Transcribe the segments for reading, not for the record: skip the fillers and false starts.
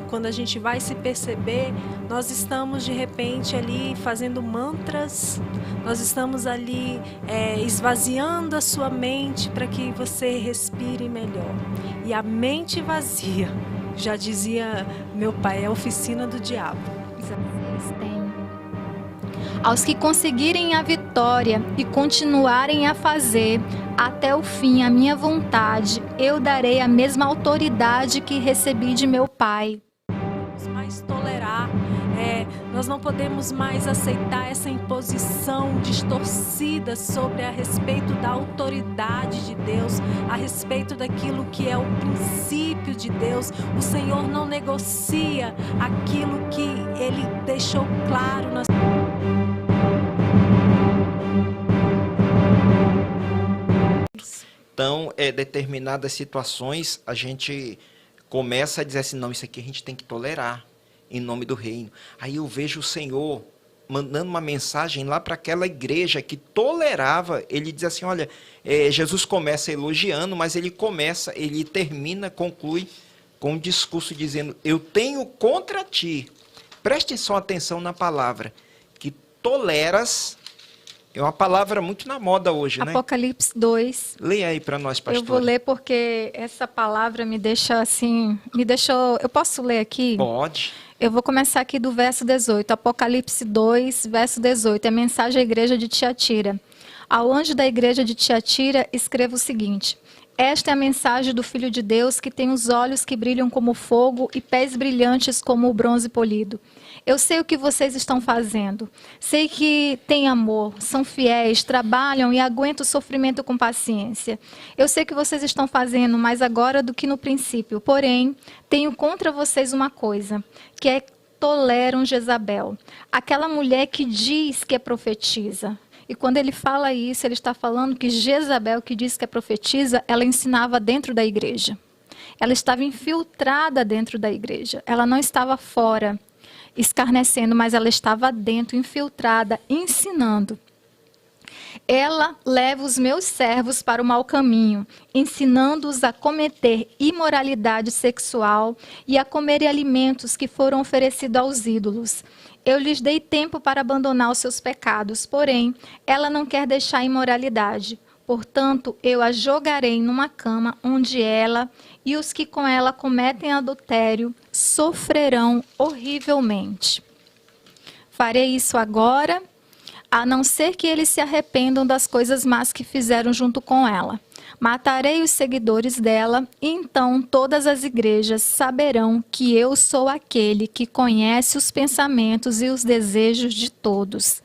Quando a gente vai se perceber, nós estamos de repente ali fazendo mantras, nós estamos ali esvaziando a sua mente para que você respire melhor. E a mente vazia, já dizia meu pai, é a oficina do diabo. Eles têm. Aos que conseguirem a vitória e continuarem a fazer até o fim a minha vontade, eu darei a mesma autoridade que recebi de meu Pai. Mais tolerar, nós não podemos mais aceitar essa imposição distorcida sobre a respeito da autoridade de Deus, a respeito daquilo que é o princípio de Deus. O Senhor não negocia aquilo que Ele deixou claro na Então, determinadas situações, a gente começa a dizer assim, não, isso aqui a gente tem que tolerar, em nome do reino. Aí eu vejo o Senhor mandando uma mensagem lá para aquela igreja que tolerava. Ele diz assim, olha, Jesus começa elogiando, mas ele termina, conclui com um discurso dizendo, eu tenho contra ti, preste só atenção na palavra, que toleras. É uma palavra muito na moda hoje, né? Apocalipse 2. Leia aí para nós, pastor. Eu vou ler porque essa palavra me deixa assim, eu posso ler aqui? Pode. Eu vou começar aqui do verso 18, Apocalipse 2, verso 18, é a mensagem à igreja de Tiatira. Ao anjo da igreja de Tiatira, escreva o seguinte: esta é a mensagem do Filho de Deus, que tem os olhos que brilham como fogo e pés brilhantes como o bronze polido. Eu sei o que vocês estão fazendo. Sei que têm amor, são fiéis, trabalham e aguentam o sofrimento com paciência. Eu sei que vocês estão fazendo mais agora do que no princípio. Porém, tenho contra vocês uma coisa, que é que toleram Jezabel, aquela mulher que diz que é profetisa. E quando ele fala isso, ele está falando que Jezabel, que diz que é profetisa, ela ensinava dentro da igreja. Ela estava infiltrada dentro da igreja. Ela não estava fora, escarnecendo, mas ela estava dentro, infiltrada, ensinando. Ela leva os meus servos para o mau caminho, ensinando-os a cometer imoralidade sexual e a comer alimentos que foram oferecidos aos ídolos. Eu lhes dei tempo para abandonar os seus pecados, porém, ela não quer deixar a imoralidade. Portanto, eu a jogarei numa cama onde ela e os que com ela cometem adultério sofrerão horrivelmente. Farei isso agora, a não ser que eles se arrependam das coisas más que fizeram junto com ela. Matarei os seguidores dela, e então todas as igrejas saberão que eu sou aquele que conhece os pensamentos e os desejos de todos.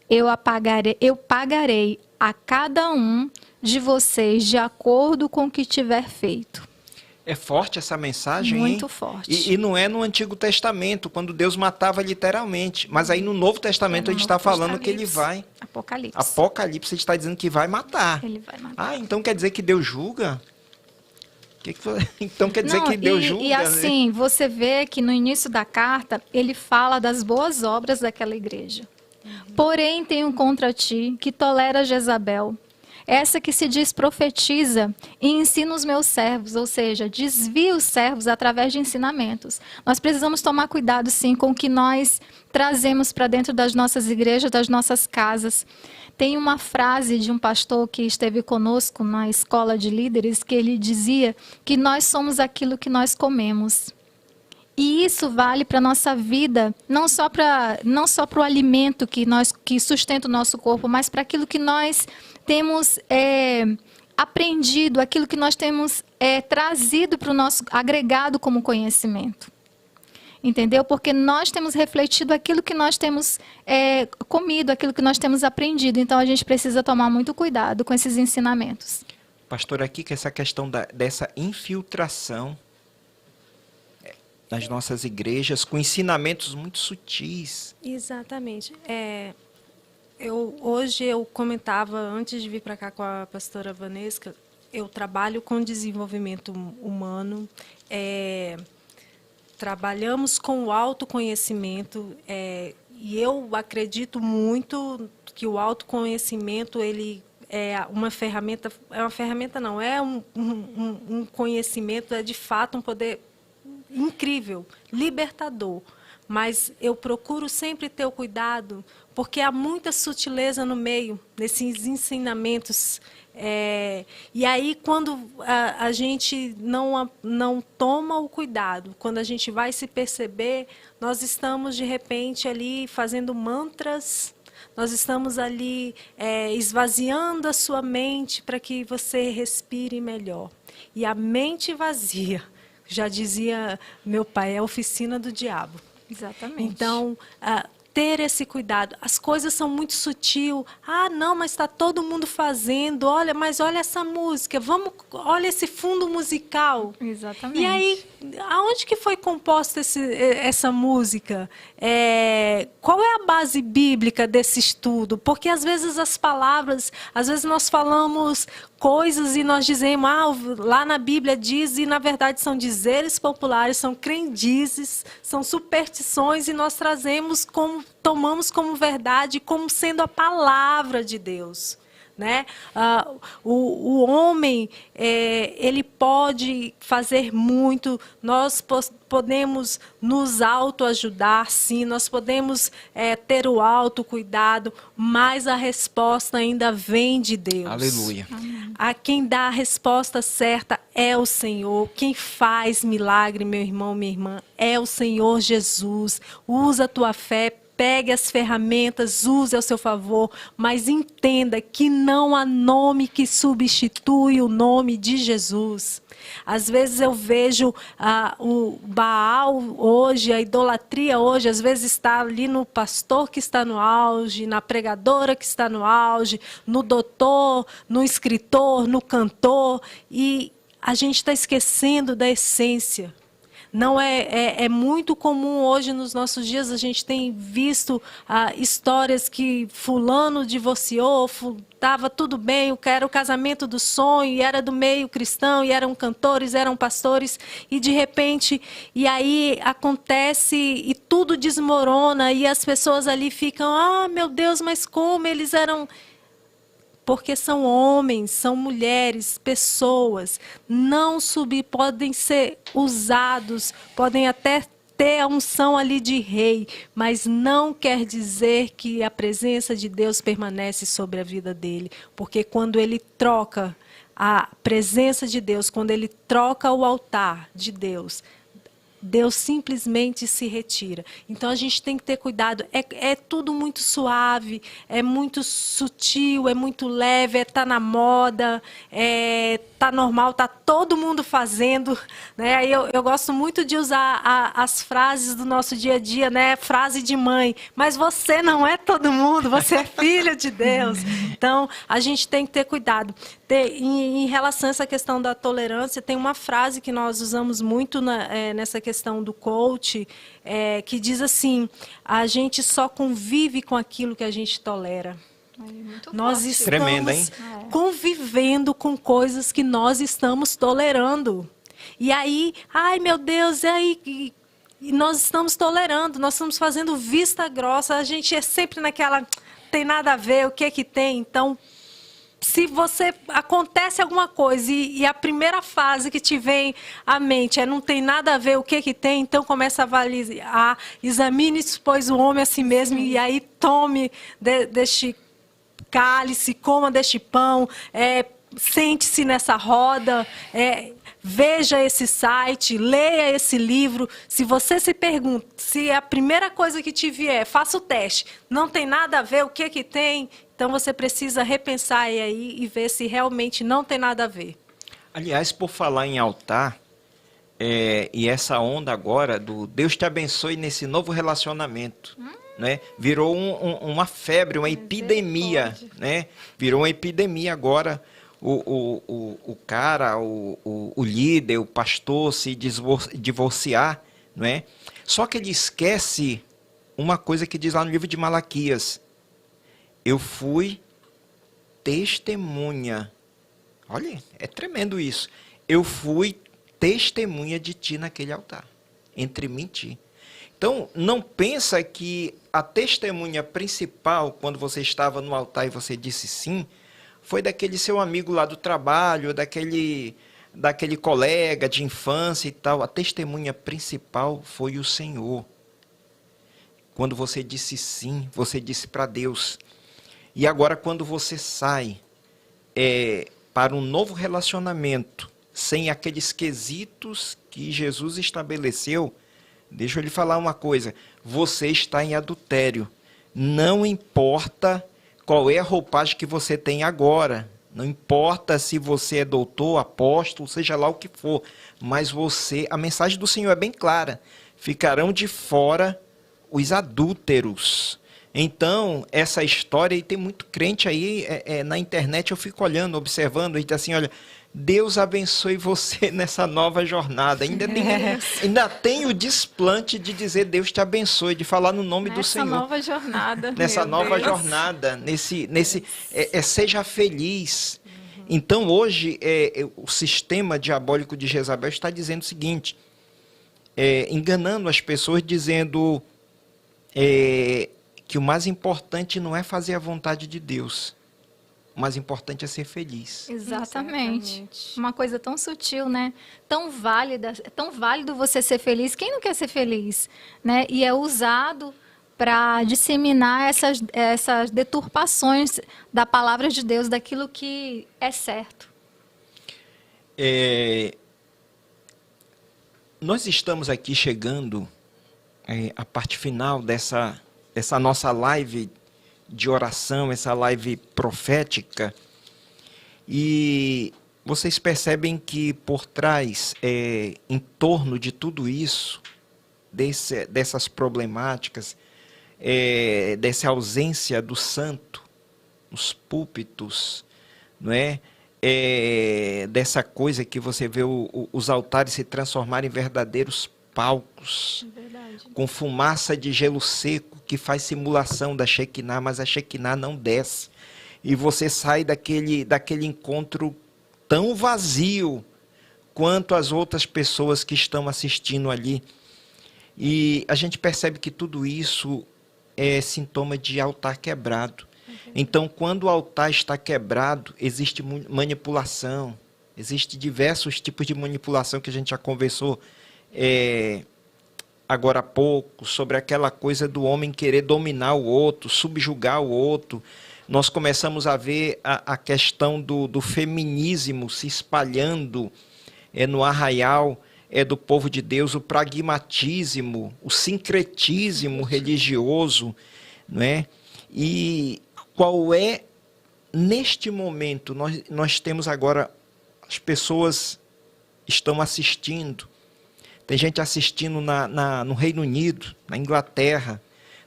Eu pagarei a cada um de vocês de acordo com o que tiver feito. É forte essa mensagem, Muito hein? forte. E não é no Antigo Testamento, quando Deus matava literalmente. Mas aí no Novo Testamento ele está falando que ele vai... Apocalipse ele está dizendo que vai matar. Ele vai matar. Ah, então quer dizer que Deus julga? Então quer dizer que Deus julga? E assim, você vê que no início da carta, ele fala das boas obras daquela igreja. Porém, tenho contra ti, que tolera Jezabel, essa que se diz profetiza e ensina os meus servos, ou seja, desvia os servos através de ensinamentos. Nós precisamos tomar cuidado, sim, com o que nós trazemos para dentro das nossas igrejas, das nossas casas. Tem uma frase de um pastor que esteve conosco na escola de líderes, que ele dizia que nós somos aquilo que nós comemos. E isso vale para a nossa vida, não só para o alimento que sustenta o nosso corpo, mas para aquilo que nós temos aprendido, aquilo que nós temos trazido para o nosso agregado como conhecimento. Entendeu? Porque nós temos refletido aquilo que nós temos comido, aquilo que nós temos aprendido. Então, a gente precisa tomar muito cuidado com esses ensinamentos. Pastor, aqui que essa questão dessa infiltração nas nossas igrejas, com ensinamentos muito sutis. Exatamente. Hoje eu comentava, antes de vir para cá com a pastora Vanesca, eu trabalho com desenvolvimento humano, trabalhamos com o autoconhecimento, e eu acredito muito que o autoconhecimento ele é uma ferramenta não, é um conhecimento, é de fato um poder incrível, libertador. Mas eu procuro sempre ter o cuidado, porque há muita sutileza no meio desses ensinamentos. E aí, quando a gente não toma o cuidado, quando a gente vai se perceber, nós estamos, de repente, ali fazendo mantras, nós estamos ali esvaziando a sua mente para que você respire melhor. E a mente vazia, já dizia meu pai, é a oficina do diabo. Exatamente. Então, ter esse cuidado. As coisas são muito sutil. Ah, não, mas está todo mundo fazendo. Olha, mas olha essa música. Olha esse fundo musical. Exatamente. E aí, aonde que foi composta essa música? Qual é a base bíblica desse estudo? Porque às vezes as palavras, às vezes nós falamos coisas e nós dizemos, lá na Bíblia diz, e na verdade são dizeres populares, são crendices, são superstições, e nós tomamos como verdade, como sendo a palavra de Deus. Né? O homem, ele pode fazer muito, nós podemos nos autoajudar, sim, nós podemos ter o autocuidado, mas a resposta ainda vem de Deus. Aleluia. A quem dá a resposta certa é o Senhor. Quem faz milagre, meu irmão, minha irmã, é o Senhor Jesus. Usa a tua fé, pegue as ferramentas, use ao seu favor, mas entenda que não há nome que substitui o nome de Jesus. Às vezes eu vejo o Baal hoje, a idolatria hoje, às vezes está ali no pastor que está no auge, na pregadora que está no auge, no doutor, no escritor, no cantor, e a gente está esquecendo da essência. Não é muito comum hoje, nos nossos dias, a gente tem visto histórias que fulano divorciou, estava tudo bem, era o casamento do sonho, e era do meio cristão, e eram cantores, eram pastores, e de repente, e aí acontece e tudo desmorona, e as pessoas ali ficam, meu Deus, mas como eles eram... Porque são homens, são mulheres, pessoas, podem ser usados, podem até ter a unção ali de rei, mas não quer dizer que a presença de Deus permanece sobre a vida dele. Porque quando ele troca a presença de Deus, quando ele troca o altar de Deus, Deus simplesmente se retira. Então a gente tem que ter cuidado. É tudo muito suave, é muito sutil, é muito leve, tá na moda, tá normal, tá todo mundo fazendo. Né? Aí eu gosto muito de usar as frases do nosso dia a dia, né? Frase de mãe. Mas você não é todo mundo, você é filho de Deus. Então a gente tem que ter cuidado. Em relação a essa questão da tolerância, tem uma frase que nós usamos muito nessa questão do coach, que diz assim, a gente só convive com aquilo que a gente tolera. Nós estamos Tremendo, hein? convivendo com coisas que nós estamos tolerando. E aí, ai meu Deus, e aí... E nós estamos tolerando, nós estamos fazendo vista grossa, a gente é sempre naquela, tem nada a ver, o que é que tem, então... Se acontece alguma coisa e a primeira fase que te vem à mente não tem nada a ver o que tem, então começa a avaliar, examine, pois o homem a si mesmo, e aí tome deste cálice, coma deste pão, sente-se nessa roda, veja esse site, leia esse livro. Se você se pergunta, se a primeira coisa que te vier, faça o teste, não tem nada a ver o que tem, então você precisa repensar aí e ver se realmente não tem nada a ver. Aliás, por falar em altar, e essa onda agora do Deus te abençoe nesse novo relacionamento, né? Virou uma febre, uma epidemia, né? Virou uma epidemia agora. O cara, o líder, o pastor se divorciar, não é? Só que ele esquece uma coisa que diz lá no livro de Malaquias. Eu fui testemunha. Olha, é tremendo isso. Eu fui testemunha de ti naquele altar, entre mim e ti. Então, não pensa que a testemunha principal, quando você estava no altar e você disse sim, foi daquele seu amigo lá do trabalho, daquele daquele colega de infância e tal. A testemunha principal foi o Senhor. Quando você disse sim, você disse para Deus. E agora, quando você sai para um novo relacionamento, sem aqueles quesitos que Jesus estabeleceu, deixa eu lhe falar uma coisa, você está em adultério. Não importa qual é a roupagem que você tem agora, não importa se você é doutor, apóstolo, seja lá o que for, mas a mensagem do Senhor é bem clara, ficarão de fora os adúlteros. Então, essa história, e tem muito crente aí na internet, eu fico olhando, observando, e diz assim, olha, Deus abençoe você nessa nova jornada. Ainda tem o desplante de dizer Deus te abençoe, de falar no nome do Senhor. Nessa nova jornada. Nessa nova jornada, seja feliz. Então, hoje, o sistema diabólico de Jezabel está dizendo o seguinte, enganando as pessoas, dizendo que o mais importante não é fazer a vontade de Deus. O mais importante é ser feliz. Exatamente. Uma coisa tão sutil, né? Tão válida, é tão válido você ser feliz. Quem não quer ser feliz? Né? E é usado para disseminar essas deturpações da palavra de Deus, daquilo que é certo. Nós estamos aqui chegando à parte final dessa nossa live de oração, essa live profética, e vocês percebem que por trás, em torno de tudo isso, dessas problemáticas, dessa ausência do santo nos púlpitos, não é? Dessa coisa que você vê os altares se transformarem em verdadeiros palcos, com fumaça de gelo seco, que faz simulação da Shekinah, mas a Shekinah não desce. E você sai daquele encontro tão vazio quanto as outras pessoas que estão assistindo ali. E a gente percebe que tudo isso é sintoma de altar quebrado. Então, quando o altar está quebrado, existe manipulação, existe diversos tipos de manipulação que a gente já conversou agora há pouco, sobre aquela coisa do homem querer dominar o outro, subjugar o outro. Nós começamos a ver a questão do feminismo se espalhando no arraial do povo de Deus, o pragmatismo, o sincretismo religioso, não é? E qual é, neste momento, nós temos agora, as pessoas estão assistindo, tem gente assistindo no Reino Unido, na Inglaterra,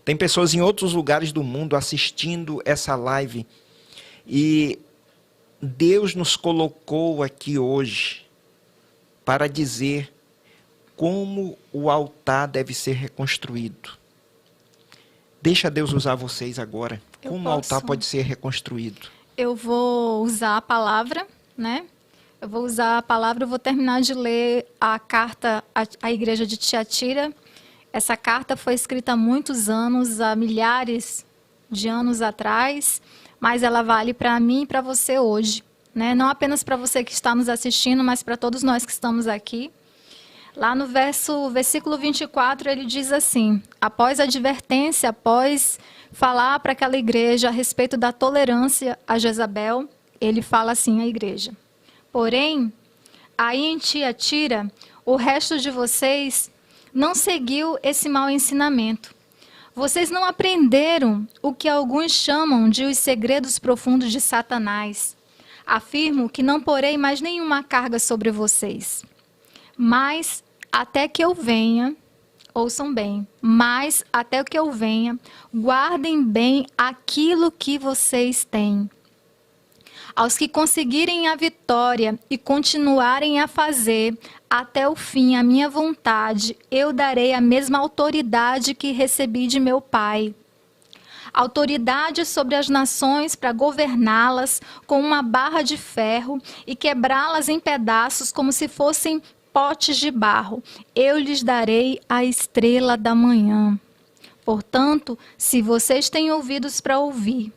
tem pessoas em outros lugares do mundo assistindo essa live. E Deus nos colocou aqui hoje para dizer como o altar deve ser reconstruído. Deixa Deus usar vocês agora. Como o altar pode ser reconstruído? Eu vou usar a palavra, né? Eu vou usar a palavra, eu vou terminar de ler a carta à igreja de Tiatira. Essa carta foi escrita há muitos anos, há milhares de anos atrás, mas ela vale para mim e para você hoje, né? Não apenas para você que está nos assistindo, mas para todos nós que estamos aqui. Lá no versículo 24, ele diz assim, após a advertência, após falar para aquela igreja a respeito da tolerância a Jezabel, ele fala assim à igreja: porém, aí em Tiatira, o resto de vocês não seguiu esse mau ensinamento. Vocês não aprenderam o que alguns chamam de os segredos profundos de Satanás. Afirmo que não porei mais nenhuma carga sobre vocês. Mas até que eu venha, ouçam bem, mas até que eu venha, guardem bem aquilo que vocês têm. Aos que conseguirem a vitória e continuarem a fazer até o fim a minha vontade, eu darei a mesma autoridade que recebi de meu Pai. Autoridade sobre as nações para governá-las com uma barra de ferro e quebrá-las em pedaços como se fossem potes de barro. Eu lhes darei a estrela da manhã. Portanto, se vocês têm ouvidos para ouvir,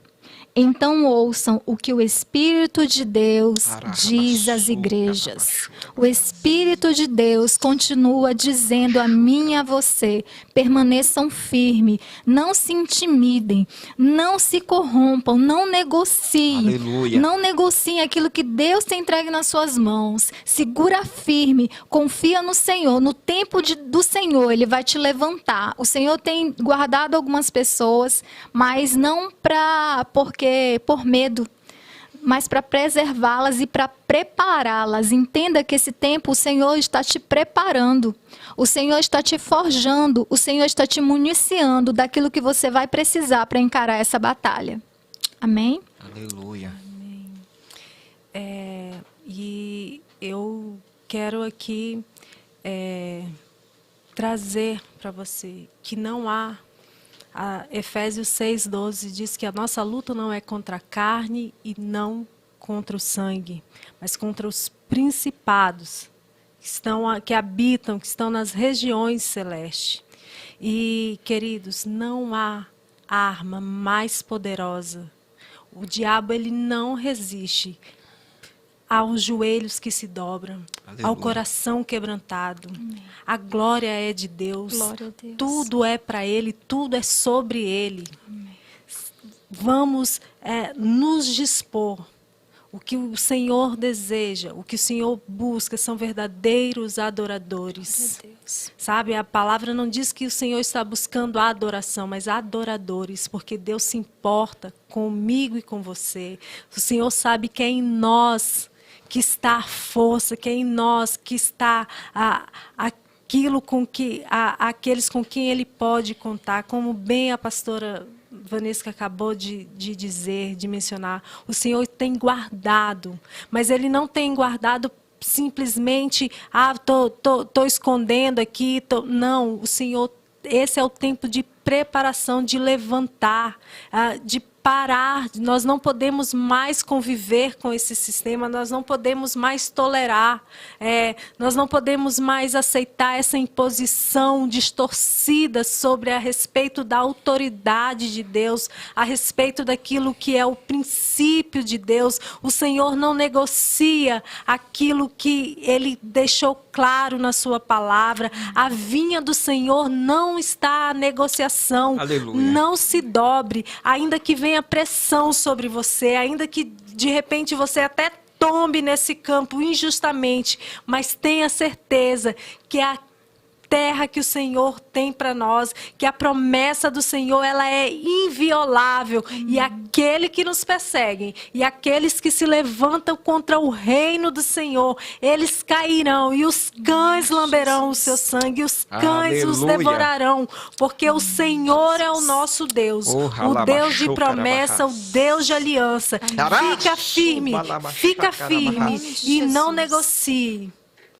Então ouçam o que o Espírito de Deus diz às igrejas. O Espírito de Deus continua dizendo a mim e a você: permaneçam firmes, não se intimidem, não se corrompam, não negociem. Aleluia. Não negociem aquilo que Deus tem entregue nas suas mãos. Segura firme, confia no Senhor. No tempo do Senhor, Ele vai te levantar. O Senhor tem guardado algumas pessoas, mas não por medo, mas para preservá-las e para prepará-las. Entenda que esse tempo o Senhor está te preparando, o Senhor está te forjando, o Senhor está te municiando daquilo que você vai precisar para encarar essa batalha. Amém? Aleluia. E eu quero aqui trazer para você que não há. Efésios 6:12 diz que a nossa luta não é contra a carne e não contra o sangue, mas contra os principados que habitam, que estão nas regiões celestes. E, queridos, não há arma mais poderosa. O diabo, ele não resiste aos joelhos que se dobram, Aleluia. Ao coração quebrantado. Amém. A glória é de Deus. Glória a Deus. Tudo é para Ele, tudo é sobre Ele. Amém. Vamos nos dispor. O que o Senhor deseja, o que o Senhor busca são verdadeiros adoradores. Sabe, a palavra não diz que o Senhor está buscando a adoração, mas adoradores, porque Deus se importa comigo e com você. O Senhor sabe que é em nós que está a força, que é em nós que está aqueles com quem Ele pode contar, como bem a pastora Vanessa acabou de dizer, de mencionar. O Senhor tem guardado, mas Ele não tem guardado simplesmente, tô escondendo aqui, não, o Senhor, esse é o tempo de preparação, de levantar, de parar. Nós não podemos mais conviver com esse sistema, nós não podemos mais tolerar, nós não podemos mais aceitar essa imposição distorcida a respeito da autoridade de Deus, a respeito daquilo que é o princípio de Deus. O Senhor não negocia aquilo que Ele deixou claro na sua palavra. A vinha do Senhor não está à negociação. Aleluia. Não se dobre, ainda que venha pressão sobre você, ainda que de repente você até tombe nesse campo injustamente, mas tenha certeza que a terra que o Senhor tem para nós, que a promessa do Senhor, ela é inviolável. E aquele que nos perseguem e aqueles que se levantam contra o reino do Senhor, eles cairão e os cães lamberão o seu sangue, e os cães os devorarão, porque o Senhor é o nosso Deus, o Deus de promessa, o Deus de aliança. Fica firme e não negocie.